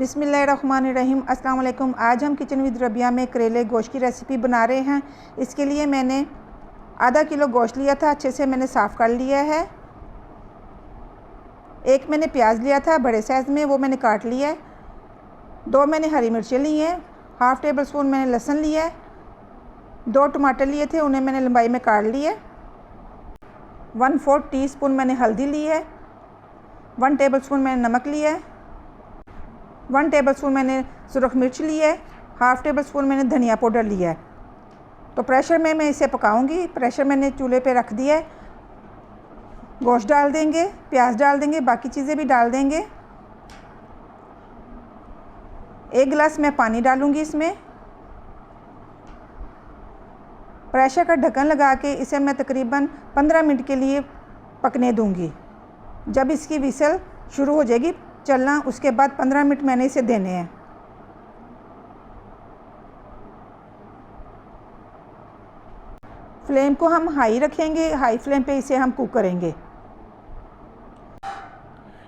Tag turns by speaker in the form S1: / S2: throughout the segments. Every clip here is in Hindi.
S1: बिस्मिल्लाहिर्रहमानिर्रहीम। अस्सलाम वालेकुम। आज हम किचन विद रबिया में करेले गोश्त की रेसिपी बना रहे हैं। इसके लिए मैंने आधा किलो गोश्त लिया था, अच्छे से मैंने साफ़ कर लिया है। एक मैंने प्याज लिया था बड़े साइज़ में, वो मैंने काट लिया है। 2 मैंने हरी मिर्चें ली हैं। हाफ़ टेबल स्पून मैंने लहसुन लिया है। 2 टमाटर लिए थे, उन्हें मैंने लंबाई में काट लिया है। 1/4 टीस्पून मैंने हल्दी ली है। 1 टेबल स्पून मैंने नमक लिया है। 1 टेबल स्पून मैंने सुरख मिर्च ली है। हाफ़ टेबल स्पून मैंने धनिया पाउडर लिया है। तो प्रेशर में मैं इसे पकाऊंगी। प्रेशर मैंने चूल्हे पे रख दिया है। गोश्त डाल देंगे, प्याज डाल देंगे, बाकी चीज़ें भी डाल देंगे। 1 गिलास मैं पानी डालूंगी इसमें। प्रेशर का ढक्कन लगा के इसे मैं तकरीबन 15 मिनट के लिए पकने दूंगी। जब इसकी विसल शुरू हो जाएगी चलना, उसके बाद 15 मिनट मैंने इसे देने हैं। फ्लेम को हम हाई रखेंगे, हाई फ्लेम पे इसे हम कुक करेंगे।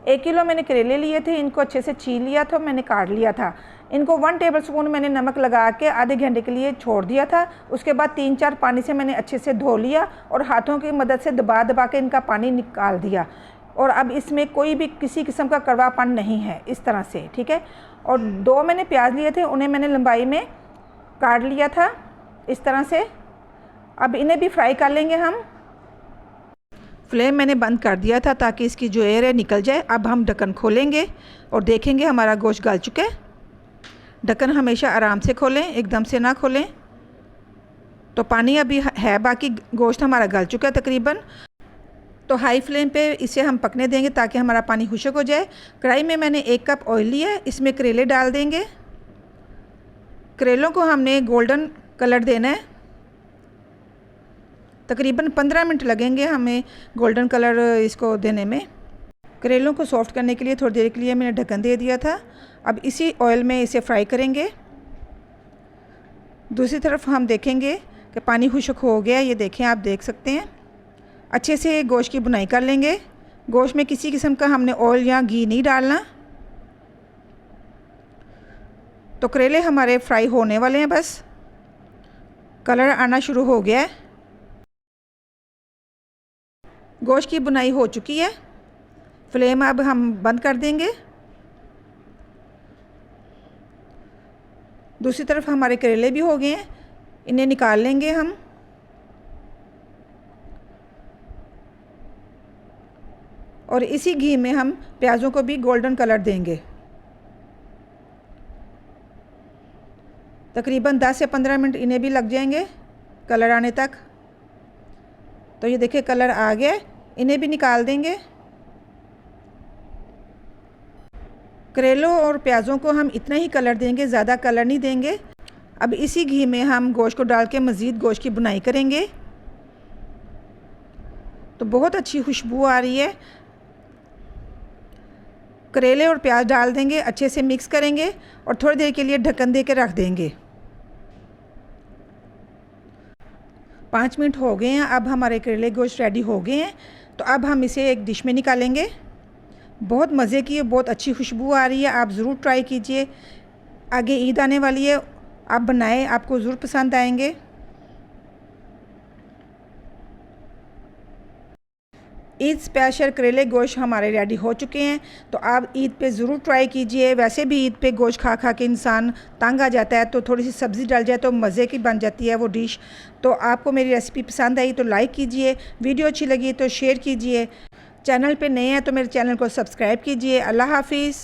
S1: 1 किलो मैंने करेले लिए थे, इनको अच्छे से छील लिया था, मैंने काट लिया था। इनको 1 टेबल स्पून मैंने नमक लगा के आधे घंटे के लिए छोड़ दिया था। उसके बाद 3-4 पानी से मैंने अच्छे से धो लिया और हाथों की मदद से दबा दबा के इनका पानी निकाल दिया। और अब इसमें कोई भी किसी किस्म का कड़वापन नहीं है, इस तरह से, ठीक है। और 2 मैंने प्याज लिए थे, उन्हें मैंने लंबाई में काट लिया था इस तरह से। अब इन्हें भी फ्राई कर लेंगे हम। फ्लेम मैंने बंद कर दिया था ताकि इसकी जो एयर है निकल जाए। अब हम ढक्कन खोलेंगे और देखेंगे हमारा गोश्त गल चुका है। ढक्कन हमेशा आराम से खोलें, एकदम से ना खोलें। तो पानी अभी है, बाकी गोश्त हमारा गल चुका है तकरीबन। तो हाई फ्लेम पे इसे हम पकने देंगे ताकि हमारा पानी खुश्क हो जाए। कढ़ाई में मैंने 1 कप ऑयल लिया है, इसमें करेले डाल देंगे। करेलों को हमने गोल्डन कलर देना है। तकरीबन 15 मिनट लगेंगे हमें गोल्डन कलर इसको देने में। करेलों को सॉफ्ट करने के लिए थोड़ी देर के लिए मैंने ढक्कन दे दिया था। अब इसी ऑयल में इसे फ्राई करेंगे। दूसरी तरफ हम देखेंगे कि पानी खुश्क हो गया। ये देखें, आप देख सकते हैं। अच्छे से गोश्त की बुनाई कर लेंगे। गोश्त में किसी किस्म का हमने ऑयल या घी नहीं डालना। तो करेले हमारे फ्राई होने वाले हैं, बस कलर आना शुरू हो गया है। गोश्त की बुनाई हो चुकी है। फ्लेम अब हम बंद कर देंगे। दूसरी तरफ हमारे करेले भी हो गए हैं, इन्हें निकाल लेंगे हम। और इसी घी में हम प्याज़ों को भी गोल्डन कलर देंगे। तकरीबन 10 से 15 मिनट इन्हें भी लग जाएंगे कलर आने तक। तो ये देखिए कलर आ गया, इन्हें भी निकाल देंगे। करेलों और प्याज़ों को हम इतना ही कलर देंगे, ज़्यादा कलर नहीं देंगे। अब इसी घी में हम गोश्त को डाल के मज़ीद गोश्त की बुनाई करेंगे। तो बहुत अच्छी खुशबू आ रही है। करेले और प्याज डाल देंगे, अच्छे से मिक्स करेंगे और थोड़ी देर के लिए ढक्कन दे के रख देंगे। 5 मिनट हो गए हैं। अब हमारे करेले गोश्त रेडी हो गए हैं। तो अब हम इसे एक डिश में निकालेंगे। बहुत मज़े की, बहुत अच्छी खुशबू आ रही है। आप ज़रूर ट्राई कीजिए। आगे ईद आने वाली है, आप बनाएं, आपको ज़रूर पसंद आएंगे। ईद स्पेशल करेले गोश्त हमारे रेडी हो चुके हैं। तो आप ईद पे ज़रूर ट्राई कीजिए। वैसे भी ईद पे गोश्त खा खा के इंसान तंग आ जाता है, तो थोड़ी सी सब्ज़ी डल जाए तो मज़े की बन जाती है वो डिश। तो आपको मेरी रेसिपी पसंद आई तो लाइक कीजिए, वीडियो अच्छी लगी तो शेयर कीजिए। चैनल पे नए हैं तो मेरे चैनल को सब्सक्राइब कीजिए। अल्लाह हाफिज़।